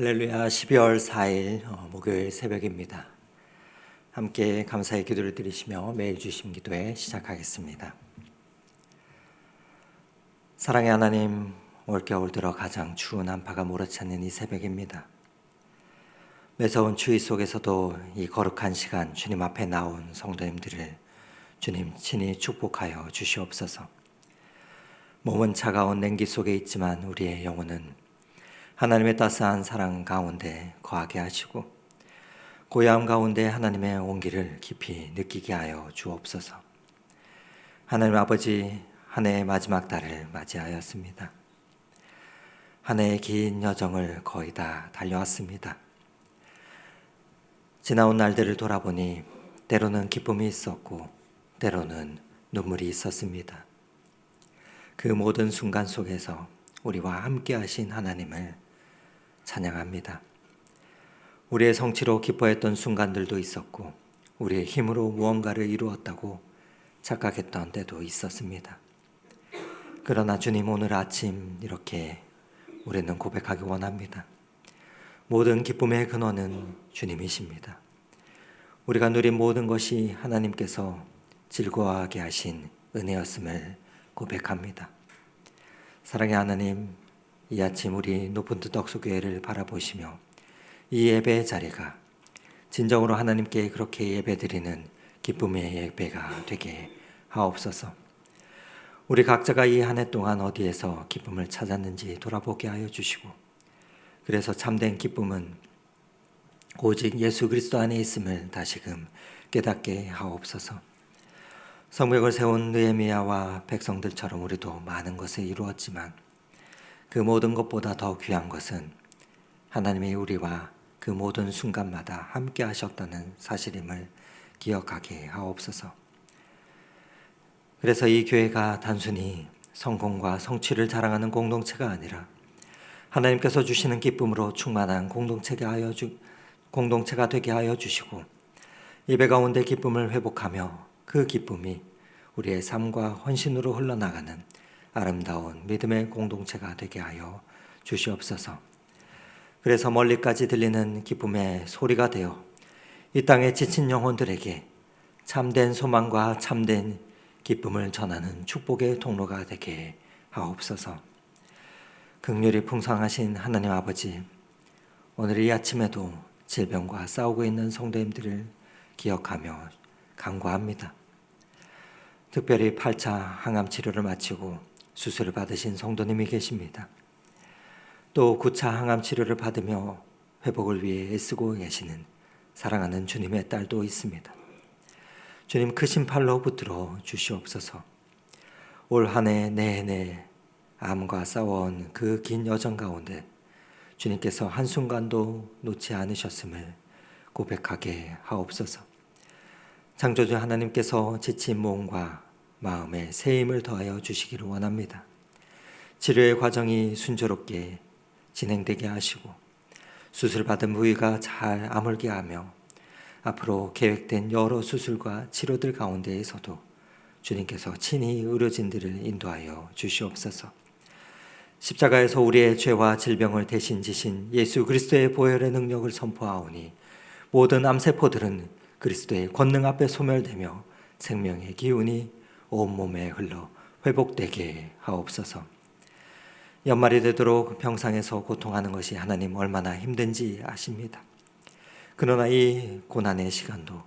할렐루야. 12월 4일 목요일 새벽입니다. 함께 감사의 기도를 드리시며 매일 주심 기도회 시작하겠습니다. 사랑의 하나님, 올겨울 들어 가장 추운 한파가 몰아치는 이 새벽입니다. 매서운 추위 속에서도 이 거룩한 시간 주님 앞에 나온 성도님들을 주님 친히 축복하여 주시옵소서. 몸은 차가운 냉기 속에 있지만 우리의 영혼은 하나님의 따스한 사랑 가운데 거하게 하시고 고요함 가운데 하나님의 온기를 깊이 느끼게 하여 주옵소서. 하나님 아버지, 한 해의 마지막 달을 맞이하였습니다. 한 해의 긴 여정을 거의 다 달려왔습니다. 지나온 날들을 돌아보니 때로는 기쁨이 있었고 때로는 눈물이 있었습니다. 그 모든 순간 속에서 우리와 함께 하신 하나님을 찬양합니다. 우리의 성취로 기뻐했던 순간들도 있었고 우리의 힘으로 무언가를 이루었다고 착각했던 때도 있었습니다. 그러나 주님, 오늘 아침 이렇게 우리는 고백하기 원합니다. 모든 기쁨의 근원은 주님이십니다. 우리가 누린 모든 것이 하나님께서 즐거워하게 하신 은혜였음을 고백합니다. 사랑의 하나님, 이 아침 우리 높은 뜻 덕수교회를 바라보시며 이 예배의 자리가 진정으로 하나님께 그렇게 예배드리는 기쁨의 예배가 되게 하옵소서. 우리 각자가 이 한 해 동안 어디에서 기쁨을 찾았는지 돌아보게 하여 주시고, 그래서 참된 기쁨은 오직 예수 그리스도 안에 있음을 다시금 깨닫게 하옵소서. 성벽을 세운 느헤미야와 백성들처럼 우리도 많은 것을 이루었지만 그 모든 것보다 더 귀한 것은 하나님이 우리와 그 모든 순간마다 함께 하셨다는 사실임을 기억하게 하옵소서. 그래서 이 교회가 단순히 성공과 성취를 자랑하는 공동체가 아니라 하나님께서 주시는 기쁨으로 충만한 공동체가 되게 하여 주시고, 예배 가운데 기쁨을 회복하며 그 기쁨이 우리의 삶과 헌신으로 흘러나가는 아름다운 믿음의 공동체가 되게 하여 주시옵소서. 그래서 멀리까지 들리는 기쁨의 소리가 되어 이 땅에 지친 영혼들에게 참된 소망과 참된 기쁨을 전하는 축복의 통로가 되게 하옵소서. 긍휼이 풍성하신 하나님 아버지, 오늘 이 아침에도 질병과 싸우고 있는 성도님들을 기억하며 간구합니다. 특별히 8차 항암 치료를 마치고 수술을 받으신 성도님이 계십니다. 또 9차 항암 치료를 받으며 회복을 위해 애쓰고 계시는 사랑하는 주님의 딸도 있습니다. 주님, 크신 팔로 붙들어 주시옵소서. 올 한 해 내내 암과 싸워온 그 긴 여정 가운데 주님께서 한순간도 놓지 않으셨음을 고백하게 하옵소서. 창조주 하나님께서 지친 몸과 마음에 새 힘을 더하여 주시기를 원합니다. 치료의 과정이 순조롭게 진행되게 하시고 수술받은 부위가 잘 아물게 하며 앞으로 계획된 여러 수술과 치료들 가운데에서도 주님께서 친히 의료진들을 인도하여 주시옵소서. 십자가에서 우리의 죄와 질병을 대신 지신 예수 그리스도의 보혈의 능력을 선포하오니 모든 암세포들은 그리스도의 권능 앞에 소멸되며 생명의 기운이 온몸에 흘러 회복되게 하옵소서. 연말이 되도록 병상에서 고통하는 것이 하나님 얼마나 힘든지 아십니다. 그러나 이 고난의 시간도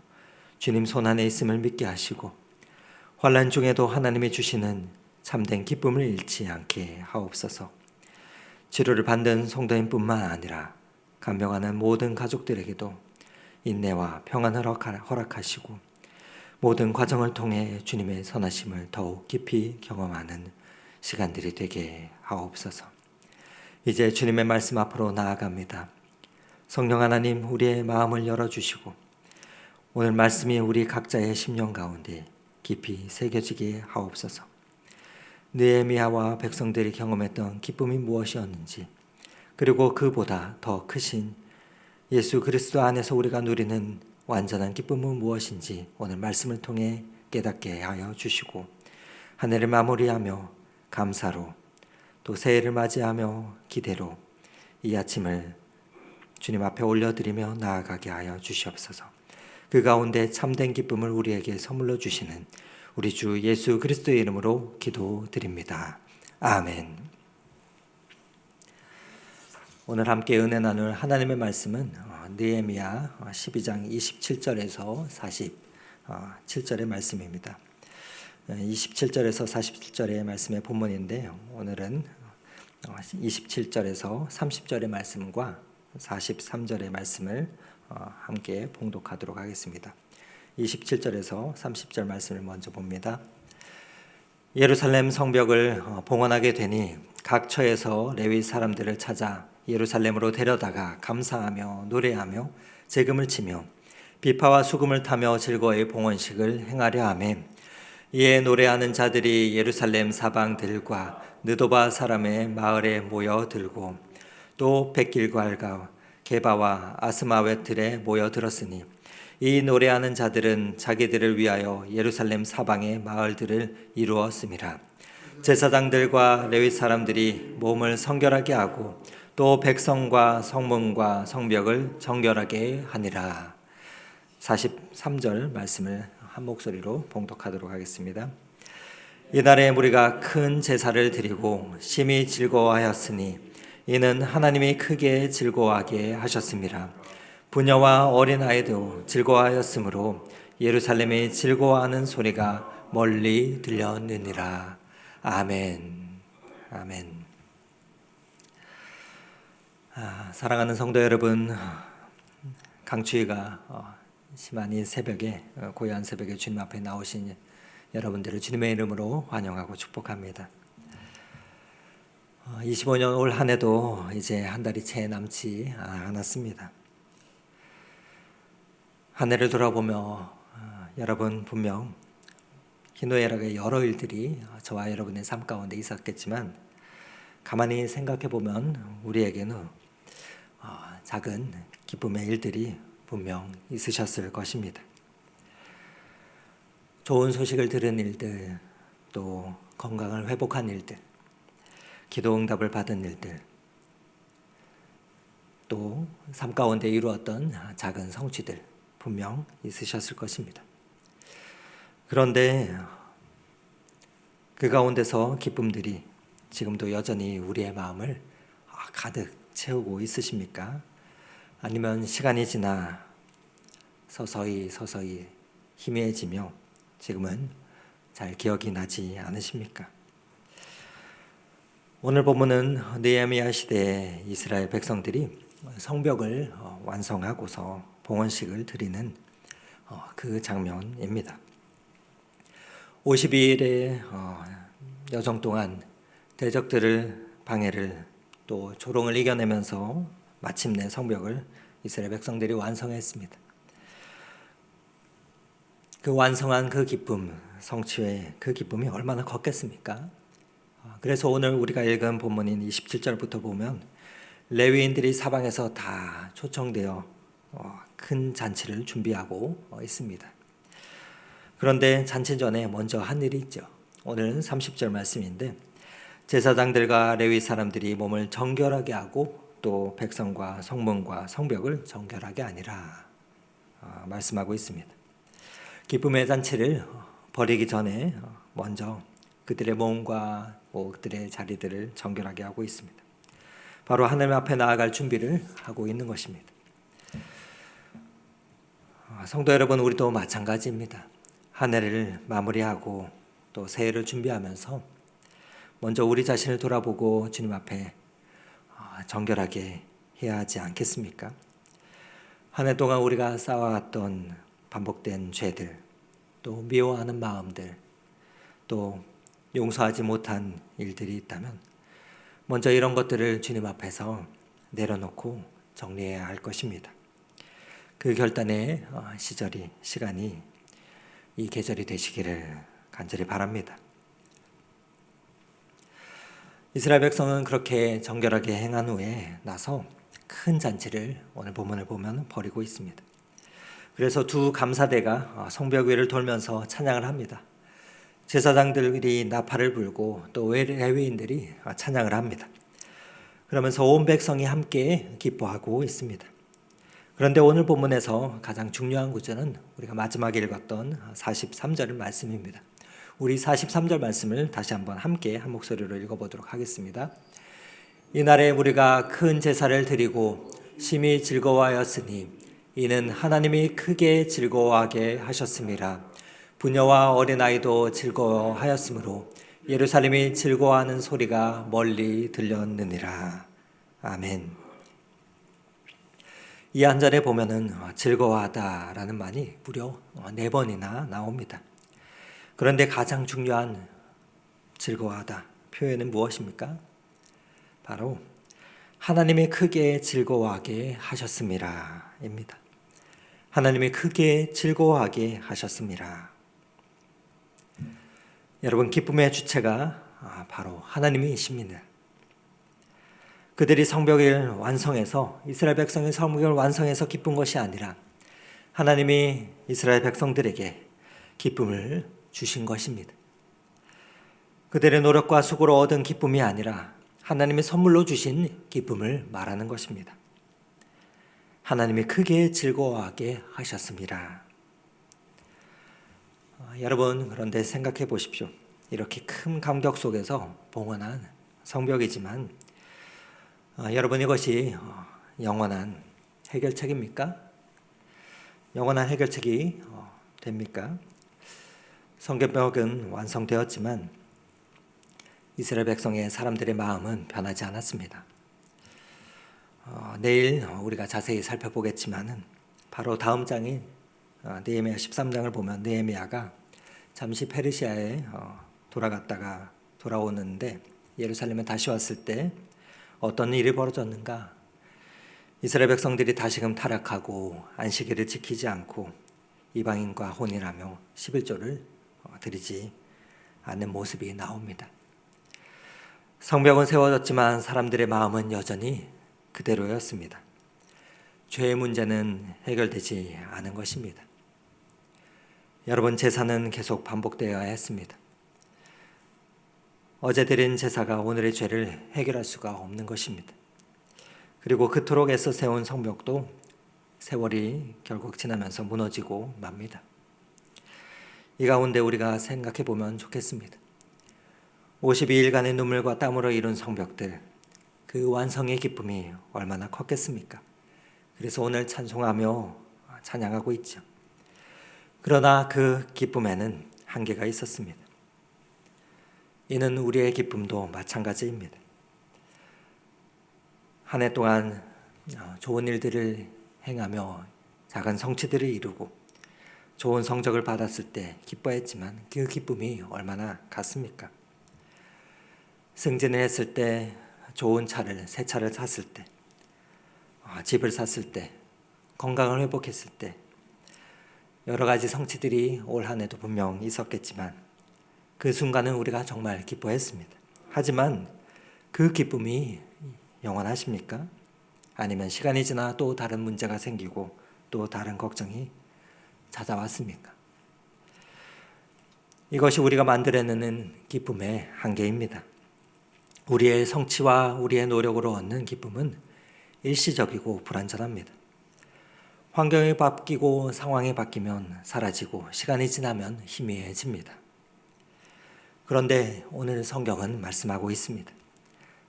주님 손안에 있음을 믿게 하시고 환난 중에도 하나님이 주시는 참된 기쁨을 잃지 않게 하옵소서. 치료를 받는 성도님뿐만 아니라 간병하는 모든 가족들에게도 인내와 평안을 허락하시고 모든 과정을 통해 주님의 선하심을 더욱 깊이 경험하는 시간들이 되게 하옵소서. 이제 주님의 말씀 앞으로 나아갑니다. 성령 하나님, 우리의 마음을 열어주시고 오늘 말씀이 우리 각자의 심령 가운데 깊이 새겨지게 하옵소서. 느헤미야와 백성들이 경험했던 기쁨이 무엇이었는지, 그리고 그보다 더 크신 예수 그리스도 안에서 우리가 누리는 완전한 기쁨은 무엇인지 오늘 말씀을 통해 깨닫게 하여 주시고 한 해를 마무리하며 감사로 또 새해를 맞이하며 기대로 이 아침을 주님 앞에 올려드리며 나아가게 하여 주시옵소서. 그 가운데 참된 기쁨을 우리에게 선물로 주시는 우리 주 예수 그리스도의 이름으로 기도드립니다. 아멘. 오늘 함께 은혜 나눌 하나님의 말씀은 느헤미야 12장 27절에서 47절의 말씀입니다. 27절에서 47절의 말씀의 본문인데 오늘은 27절에서 30절의 말씀과 43절의 말씀을 함께 봉독하도록 하겠습니다. 27절에서 30절 말씀을 먼저 봅니다. 예루살렘 성벽을 봉헌하게 되니 각 처에서 레위 사람들을 찾아 예루살렘으로 데려다가 감사하며 노래하며 제금을 치며 비파와 수금을 타며 즐거이 봉헌식을 행하려 하매 이에 노래하는 자들이 예루살렘 사방들과 느도바 사람의 마을에 모여들고 또 백길갈과 게바와 아스마웻들에 모여들었으니 이 노래하는 자들은 자기들을 위하여 예루살렘 사방의 마을들을 이루었음이라. 제사장들과 레위 사람들이 몸을 성결하게 하고 또 백성과 성문과 성벽을 정결하게 하니라. 43절 말씀을 한 목소리로 봉독하도록 하겠습니다. 이날에 우리가 큰 제사를 드리고 심히 즐거워하였으니 이는 하나님이 크게 즐거워하게 하셨습니다. 부녀와 어린아이도 즐거워하였으므로 예루살렘이 즐거워하는 소리가 멀리 들렸느니라. 아멘. 아멘. 사랑하는 성도 여러분, 강추위가 심한 이 새벽에, 고요한 새벽에 주님 앞에 나오신 여러분들을 주님의 이름으로 환영하고 축복합니다. 25년 올 한 해도 이제 한 달이 채 남지 않았습니다. 한 해를 돌아보며 여러분 분명 희노애락의 여러 일들이 저와 여러분의 삶 가운데 있었겠지만 가만히 생각해 보면 우리에게는 작은 기쁨의 일들이 분명 있으셨을 것입니다. 좋은 소식을 들은 일들, 또 건강을 회복한 일들, 기도 응답을 받은 일들, 또 삶 가운데 이루었던 작은 성취들 분명 있으셨을 것입니다. 그런데 그 가운데서 기쁨들이 지금도 여전히 우리의 마음을 가득 채우고 있으십니까? 아니면 시간이 지나 서서히 희미해지며 지금은 잘 기억이 나지 않으십니까? 오늘 본문은 느헤미야 시대의 이스라엘 백성들이 성벽을 완성하고서 봉헌식을 드리는 그 장면입니다. 52일의 여정 동안 대적들을 방해를 또 조롱을 이겨내면서 마침내 성벽을 이스라엘 백성들이 완성했습니다. 그 완성한 그 기쁨, 성취의 그 기쁨이 얼마나 컸겠습니까? 그래서 오늘 우리가 읽은 본문인 27절부터 보면 레위인들이 사방에서 다 초청되어 큰 잔치를 준비하고 있습니다. 그런데 잔치 전에 먼저 한 일이 있죠. 오늘은 30절 말씀인데 제사장들과 레위 사람들이 몸을 정결하게 하고 또 백성과 성문과 성벽을 정결하게 하니라 말씀하고 있습니다. 기쁨의 잔치를 벌이기 전에 먼저 그들의 몸과 그들의 자리들을 정결하게 하고 있습니다. 바로 하나님 앞에 나아갈 준비를 하고 있는 것입니다. 성도 여러분, 우리도 마찬가지입니다. 한 해를 마무리하고 또 새해를 준비하면서 먼저 우리 자신을 돌아보고 주님 앞에 정결하게 해야 하지 않겠습니까? 한 해 동안 우리가 쌓아왔던 반복된 죄들, 또 미워하는 마음들, 또 용서하지 못한 일들이 있다면 먼저 이런 것들을 주님 앞에서 내려놓고 정리해야 할 것입니다. 그 결단의 시간이 이 계절이 되시기를 간절히 바랍니다. 이스라엘 백성은 그렇게 정결하게 행한 후에 나서 큰 잔치를 오늘 본문을 보면 벌이고 있습니다. 그래서 두 감사대가 성벽 위를 돌면서 찬양을 합니다. 제사장들이 나팔을 불고 또 레위인들이 찬양을 합니다. 그러면서 온 백성이 함께 기뻐하고 있습니다. 그런데 오늘 본문에서 가장 중요한 구절은 우리가 마지막에 읽었던 43절 말씀입니다. 우리 43절 말씀을 다시 한번 함께 한 목소리로 읽어보도록 하겠습니다. 이날에 우리가 큰 제사를 드리고 심히 즐거워하였으니 이는 하나님이 크게 즐거워하게 하셨음이라. 부녀와 어린아이도 즐거워하였으므로 예루살렘이 즐거워하는 소리가 멀리 들렸느니라. 아멘. 이 한 절에 보면은 즐거워하다라는 말이 무려 4번이나 나옵니다. 그런데 가장 중요한 즐거워하다 표현은 무엇입니까? 바로 하나님이 크게 즐거워하게 하셨음이라입니다. 하나님이 크게 즐거워하게 하셨습니다. 여러분, 기쁨의 주체가 바로 하나님이십니다. 그들이 성벽을 완성해서, 이스라엘 백성이 성벽을 완성해서 기쁜 것이 아니라 하나님이 이스라엘 백성들에게 기쁨을 주신 것입니다. 그들의 노력과 수고로 얻은 기쁨이 아니라 하나님의 선물로 주신 기쁨을 말하는 것입니다. 하나님이 크게 즐거워하게 하셨습니다. 여러분, 그런데 생각해 보십시오. 이렇게 큰 감격 속에서 봉헌한 성벽이지만 여러분, 이것이 영원한 해결책입니까? 영원한 해결책이 됩니까? 성벽은 완성되었지만 이스라엘 백성의 사람들의 마음은 변하지 않았습니다. 내일 우리가 자세히 살펴보겠지만은 바로 다음 장인 느헤미야 13장을 보면 느헤미야가 잠시 페르시아에 돌아갔다가 돌아오는데 예루살렘에 다시 왔을 때 어떤 일이 벌어졌는가? 이스라엘 백성들이 다시금 타락하고 안식일을 지키지 않고 이방인과 혼인하며 11조를 드리지 않는 모습이 나옵니다. 성벽은 세워졌지만 사람들의 마음은 여전히 그대로였습니다. 죄의 문제는 해결되지 않은 것입니다. 여러분, 제사는 계속 반복되어야 했습니다. 어제 드린 제사가 오늘의 죄를 해결할 수가 없는 것입니다. 그리고 그토록 애써 세운 성벽도 세월이 결국 지나면서 무너지고 맙니다. 이 가운데 우리가 생각해 보면 좋겠습니다. 52일간의 눈물과 땀으로 이룬 성벽들, 그 완성의 기쁨이 얼마나 컸겠습니까? 그래서 오늘 찬송하며 찬양하고 있죠. 그러나 그 기쁨에는 한계가 있었습니다. 이는 우리의 기쁨도 마찬가지입니다. 한 해 동안 좋은 일들을 행하며 작은 성취들을 이루고 좋은 성적을 받았을 때 기뻐했지만 그 기쁨이 얼마나 같습니까? 승진을 했을 때, 좋은 차를, 새 차를 샀을 때, 집을 샀을 때, 건강을 회복했을 때, 여러 가지 성취들이 올 한 해도 분명 있었겠지만 그 순간은 우리가 정말 기뻐했습니다. 하지만 그 기쁨이 영원하십니까? 아니면 시간이 지나 또 다른 문제가 생기고 또 다른 걱정이 찾아왔습니까? 이것이 우리가 만들어내는 기쁨의 한계입니다. 우리의 성취와 우리의 노력으로 얻는 기쁨은 일시적이고 불완전합니다. 환경이 바뀌고 상황이 바뀌면 사라지고 시간이 지나면 희미해집니다. 그런데 오늘 성경은 말씀하고 있습니다.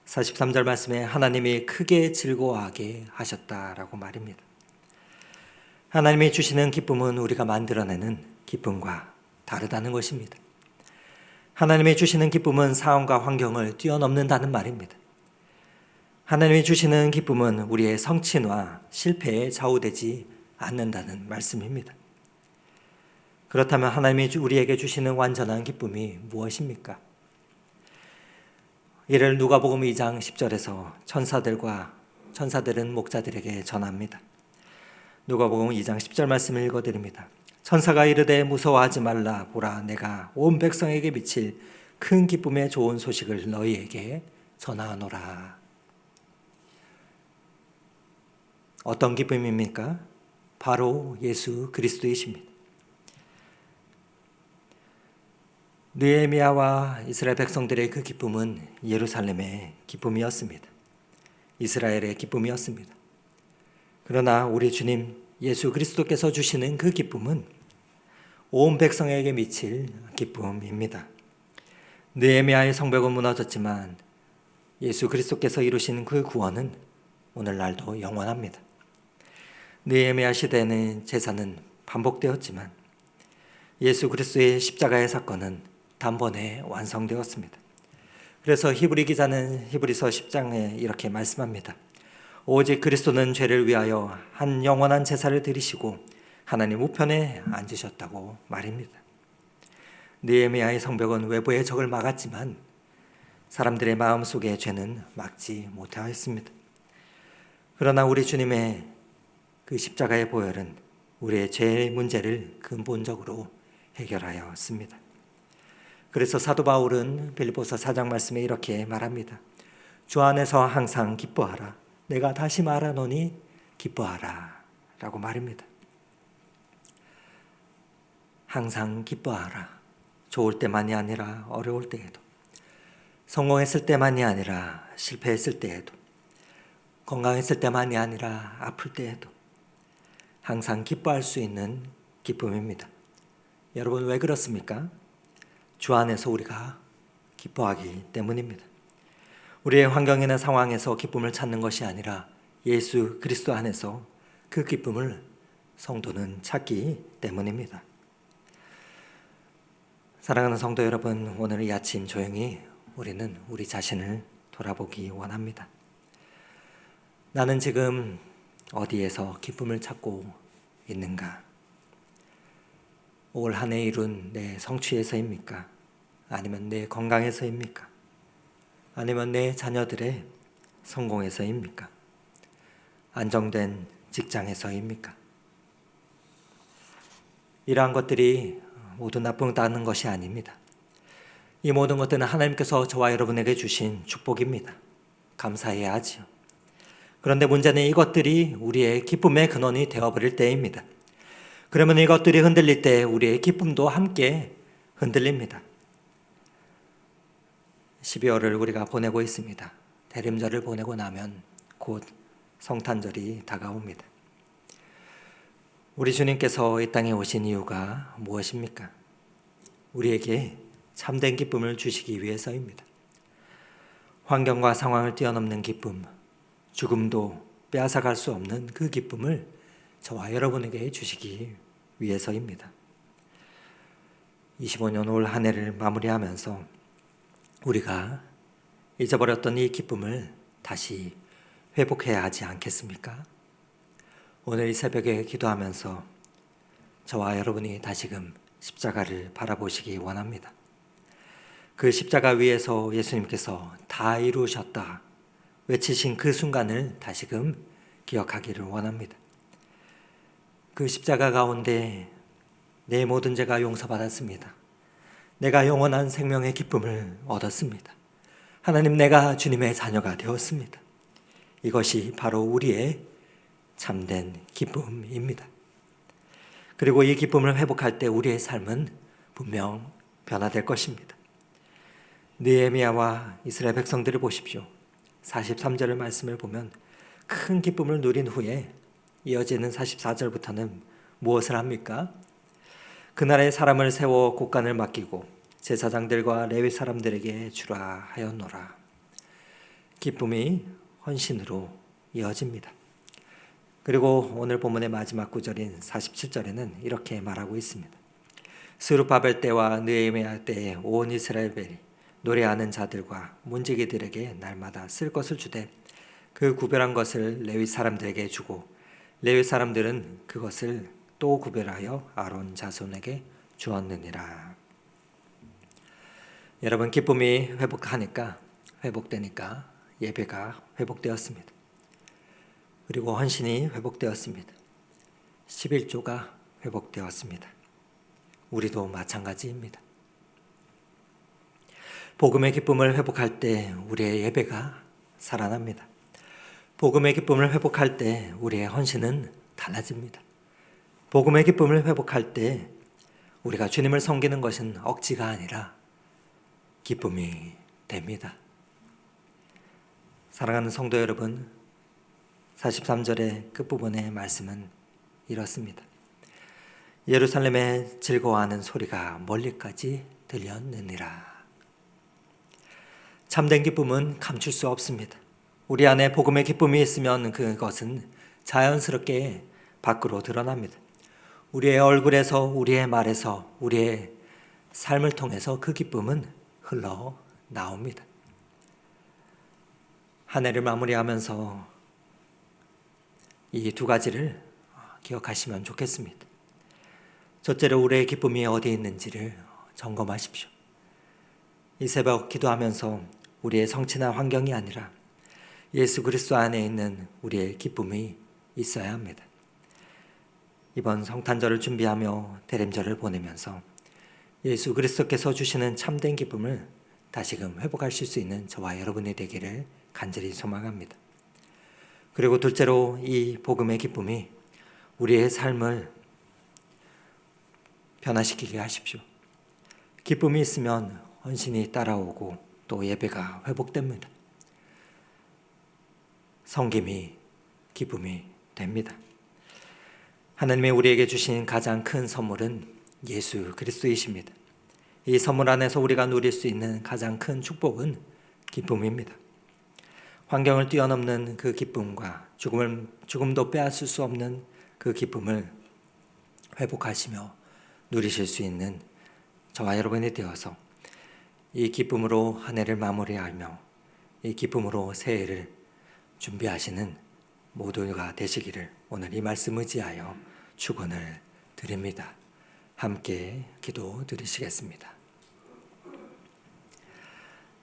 43절 말씀에 하나님이 크게 즐거워하게 하셨다라고 말입니다. 하나님이 주시는 기쁨은 우리가 만들어내는 기쁨과 다르다는 것입니다. 하나님이 주시는 기쁨은 상황과 환경을 뛰어넘는다는 말입니다. 하나님이 주시는 기쁨은 우리의 성취와 실패에 좌우되지 않는다는 말씀입니다. 그렇다면 하나님이 우리에게 주시는 완전한 기쁨이 무엇입니까? 이를 누가복음 2장 10절에서 천사들은 목자들에게 전합니다. 누가복음 2장 10절 말씀을 읽어드립니다. 천사가 이르되 무서워하지 말라. 보라, 내가 온 백성에게 미칠 큰 기쁨의 좋은 소식을 너희에게 전하노라. 어떤 기쁨입니까? 바로 예수 그리스도이십니다. 느헤미야와 이스라엘 백성들의 그 기쁨은 예루살렘의 기쁨이었습니다. 이스라엘의 기쁨이었습니다. 그러나 우리 주님 예수 그리스도께서 주시는 그 기쁨은 온 백성에게 미칠 기쁨입니다. 느헤미야의 성벽은 무너졌지만 예수 그리스도께서 이루신 그 구원은 오늘날도 영원합니다. 느헤미야 시대에는 제사는 반복되었지만 예수 그리스도의 십자가의 사건은 단번에 완성되었습니다. 그래서 히브리 기자는 히브리서 10장에 이렇게 말씀합니다. 오직 그리스도는 죄를 위하여 한 영원한 제사를 드리시고 하나님 우편에 앉으셨다고 말입니다. 느헤미야의 성벽은 외부의 적을 막았지만 사람들의 마음속의 죄는 막지 못하였습니다. 그러나 우리 주님의 그 십자가의 보혈은 우리의 죄의 문제를 근본적으로 해결하였습니다. 그래서 사도 바울은 빌립보서 4장 말씀에 이렇게 말합니다. 주 안에서 항상 기뻐하라. 내가 다시 말하노니 기뻐하라 라고 말입니다. 항상 기뻐하라. 좋을 때만이 아니라 어려울 때에도, 성공했을 때만이 아니라 실패했을 때에도, 건강했을 때만이 아니라 아플 때에도 항상 기뻐할 수 있는 기쁨입니다. 여러분 왜 그렇습니까? 주 안에서 우리가 기뻐하기 때문입니다. 우리의 환경이나 상황에서 기쁨을 찾는 것이 아니라 예수 그리스도 안에서 그 기쁨을 성도는 찾기 때문입니다. 사랑하는 성도 여러분, 오늘 이 아침 조용히 우리는 우리 자신을 돌아보기 원합니다. 나는 지금 어디에서 기쁨을 찾고 있는가? 올 한 해 이룬 내 성취에서입니까? 아니면 내 건강에서입니까? 아니면 내 자녀들의 성공에서입니까? 안정된 직장에서입니까? 이러한 것들이 모두 나쁘다는 것이 아닙니다. 이 모든 것들은 하나님께서 저와 여러분에게 주신 축복입니다. 감사해야 하지요. 그런데 문제는 이것들이 우리의 기쁨의 근원이 되어버릴 때입니다. 그러면 이것들이 흔들릴 때 우리의 기쁨도 함께 흔들립니다. 12월을 우리가 보내고 있습니다. 대림절을 보내고 나면 곧 성탄절이 다가옵니다. 우리 주님께서 이 땅에 오신 이유가 무엇입니까? 우리에게 참된 기쁨을 주시기 위해서입니다. 환경과 상황을 뛰어넘는 기쁨, 죽음도 빼앗아갈 수 없는 그 기쁨을 저와 여러분에게 주시기 위해서입니다. 25년 올 한 해를 마무리하면서 우리가 잊어버렸던 이 기쁨을 다시 회복해야 하지 않겠습니까? 오늘 이 새벽에 기도하면서 저와 여러분이 다시금 십자가를 바라보시기 원합니다. 그 십자가 위에서 예수님께서 다 이루셨다 외치신 그 순간을 다시금 기억하기를 원합니다. 그 십자가 가운데 내 모든 죄가 용서받았습니다. 내가 영원한 생명의 기쁨을 얻었습니다. 하나님, 내가 주님의 자녀가 되었습니다. 이것이 바로 우리의 참된 기쁨입니다. 그리고 이 기쁨을 회복할 때 우리의 삶은 분명 변화될 것입니다. 느헤미야와 이스라엘 백성들을 보십시오. 43절의 말씀을 보면 큰 기쁨을 누린 후에 이어지는 44절부터는 무엇을 합니까? 그날의 사람을 세워 곳간을 맡기고 제사장들과 레위 사람들에게 주라 하였노라. 기쁨이 헌신으로 이어집니다. 그리고 오늘 본문의 마지막 구절인 47절에는 이렇게 말하고 있습니다. 스룹바벨 때와 느헤미야 때에 온 이스라엘이 노래하는 자들과 문지기들에게 날마다 쓸 것을 주되 그 구별한 것을 레위 사람들에게 주고 레위 사람들은 그것을 또 구별하여 아론 자손에게 주었느니라. 여러분, 기쁨이 회복되니까 예배가 회복되었습니다. 그리고 헌신이 회복되었습니다. 11조가 회복되었습니다. 우리도 마찬가지입니다. 복음의 기쁨을 회복할 때 우리의 예배가 살아납니다. 복음의 기쁨을 회복할 때 우리의 헌신은 달라집니다. 복음의 기쁨을 회복할 때 우리가 주님을 섬기는 것은 억지가 아니라 기쁨이 됩니다. 사랑하는 성도 여러분, 43절의 끝부분의 말씀은 이렇습니다. 예루살렘에 즐거워하는 소리가 멀리까지 들렸느니라. 참된 기쁨은 감출 수 없습니다. 우리 안에 복음의 기쁨이 있으면 그것은 자연스럽게 밖으로 드러납니다. 우리의 얼굴에서, 우리의 말에서, 우리의 삶을 통해서 그 기쁨은 흘러나옵니다. 한 해를 마무리하면서 이 두 가지를 기억하시면 좋겠습니다. 첫째로 우리의 기쁨이 어디 있는지를 점검하십시오. 이 새벽 기도하면서 우리의 성취나 환경이 아니라 예수 그리스도 안에 있는 우리의 기쁨이 있어야 합니다. 이번 성탄절을 준비하며 대림절을 보내면서 예수 그리스도께서 주시는 참된 기쁨을 다시금 회복하실 수 있는 저와 여러분이 되기를 간절히 소망합니다. 그리고 둘째로 이 복음의 기쁨이 우리의 삶을 변화시키게 하십시오. 기쁨이 있으면 헌신이 따라오고 또 예배가 회복됩니다. 섬김이 기쁨이 됩니다. 하나님이 우리에게 주신 가장 큰 선물은 예수 그리스도이십니다. 이 선물 안에서 우리가 누릴 수 있는 가장 큰 축복은 기쁨입니다. 환경을 뛰어넘는 그 기쁨과 죽음도 빼앗을 수 없는 그 기쁨을 회복하시며 누리실 수 있는 저와 여러분이 되어서 이 기쁨으로 한 해를 마무리하며 이 기쁨으로 새해를 준비하시는 모두가 되시기를 오늘 이 말씀 의지하여 축원을 드립니다. 함께 기도 드리시겠습니다.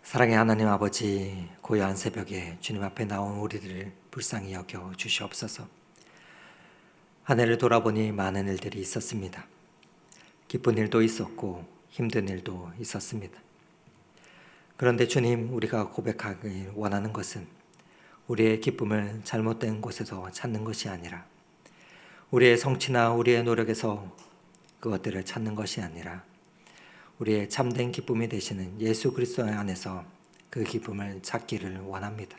사랑의 하나님 아버지, 고요한 새벽에 주님 앞에 나온 우리들을 불쌍히 여겨 주시옵소서. 한 해를 돌아보니 많은 일들이 있었습니다. 기쁜 일도 있었고 힘든 일도 있었습니다. 그런데 주님, 우리가 고백하길 원하는 것은 우리의 기쁨을 잘못된 곳에서 찾는 것이 아니라 우리의 성취나 우리의 노력에서 그것들을 찾는 것이 아니라 우리의 참된 기쁨이 되시는 예수 그리스도 안에서 그 기쁨을 찾기를 원합니다.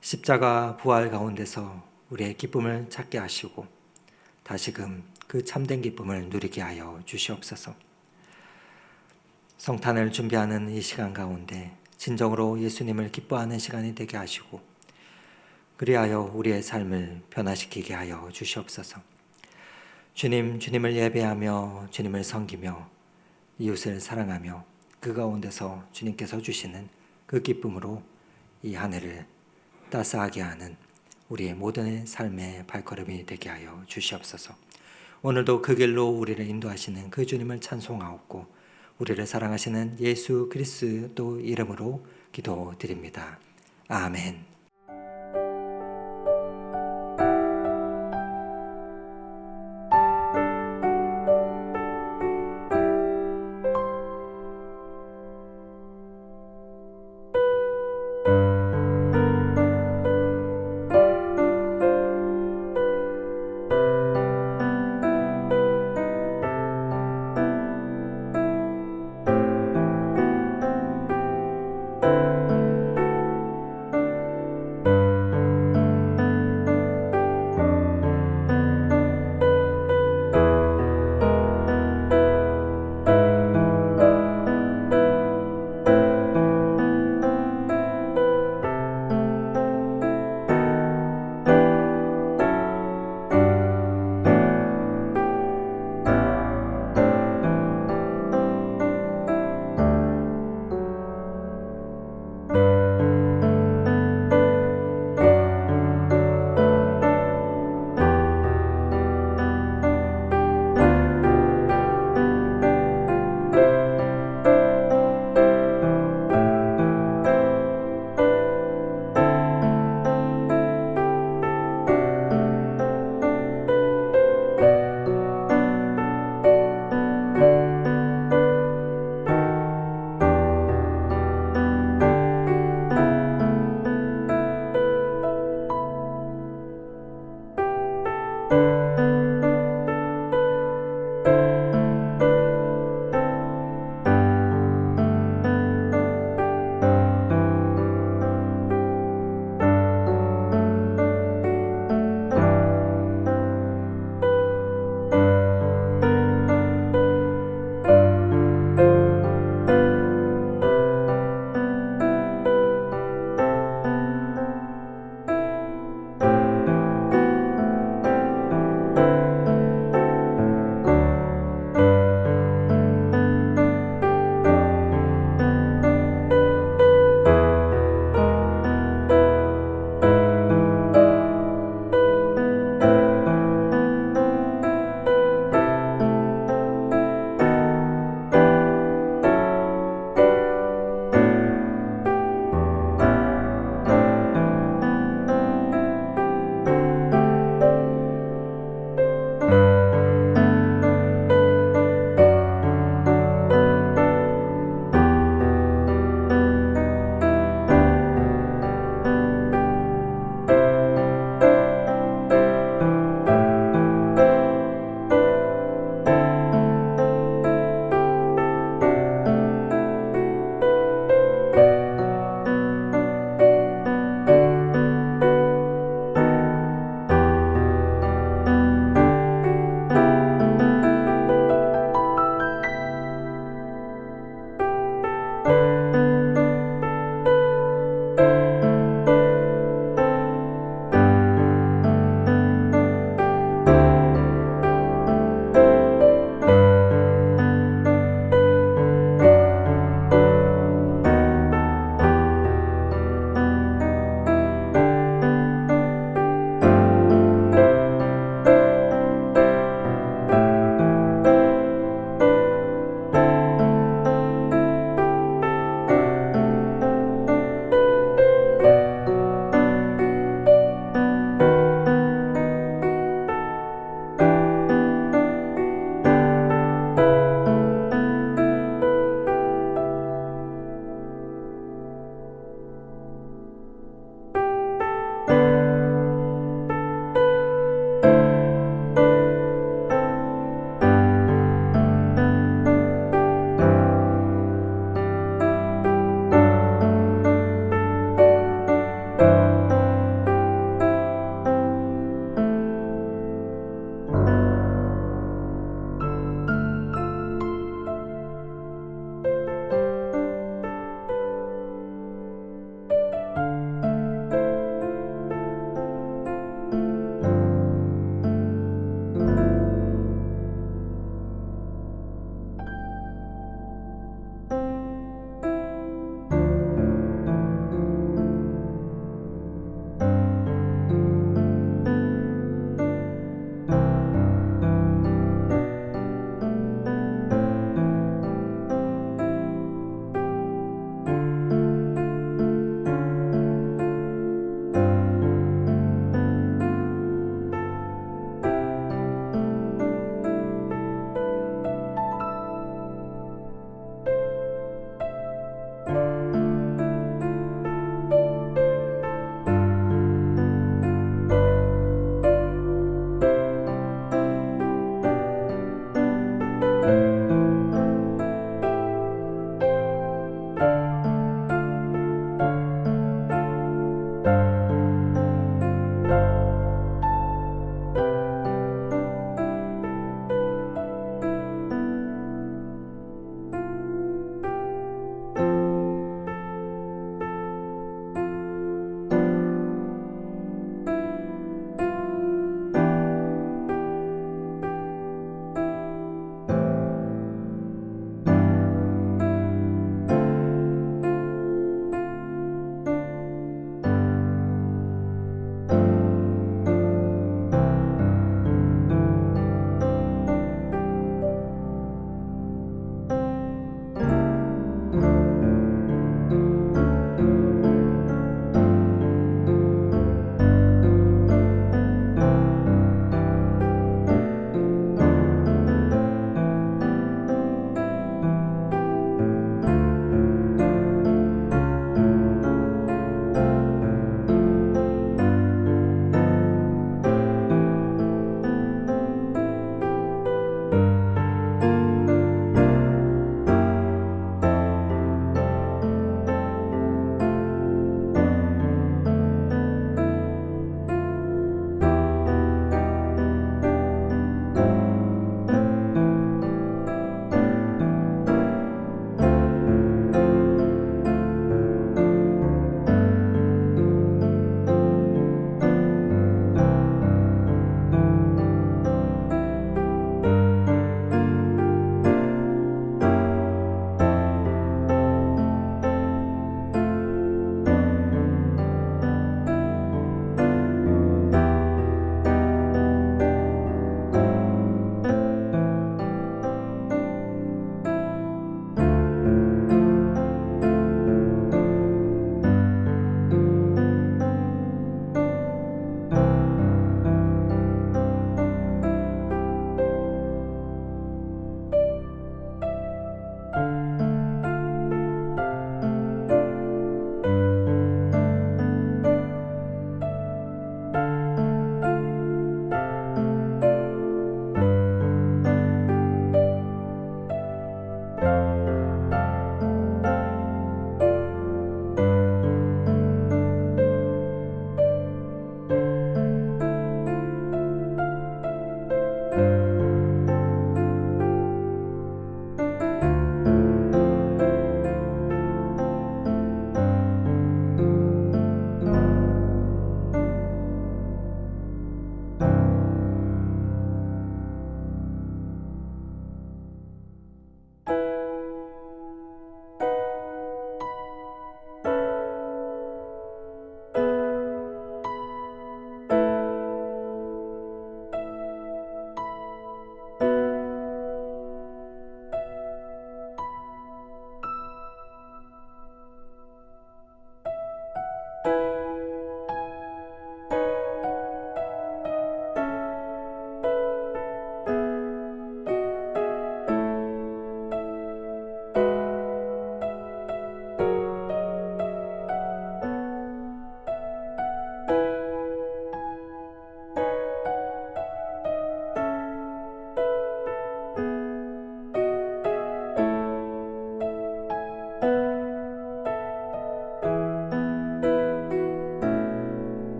십자가 부활 가운데서 우리의 기쁨을 찾게 하시고 다시금 그 참된 기쁨을 누리게 하여 주시옵소서. 성탄을 준비하는 이 시간 가운데 진정으로 예수님을 기뻐하는 시간이 되게 하시고 그리하여 우리의 삶을 변화시키게 하여 주시옵소서. 주님을 예배하며 주님을 섬기며 이웃을 사랑하며 그 가운데서 주님께서 주시는 그 기쁨으로 이 한 해를 따스하게 하는 우리의 모든 삶의 발걸음이 되게 하여 주시옵소서. 오늘도 그 길로 우리를 인도하시는 그 주님을 찬송하옵고 우리를 사랑하시는 예수 그리스도 이름으로 기도드립니다. 아멘.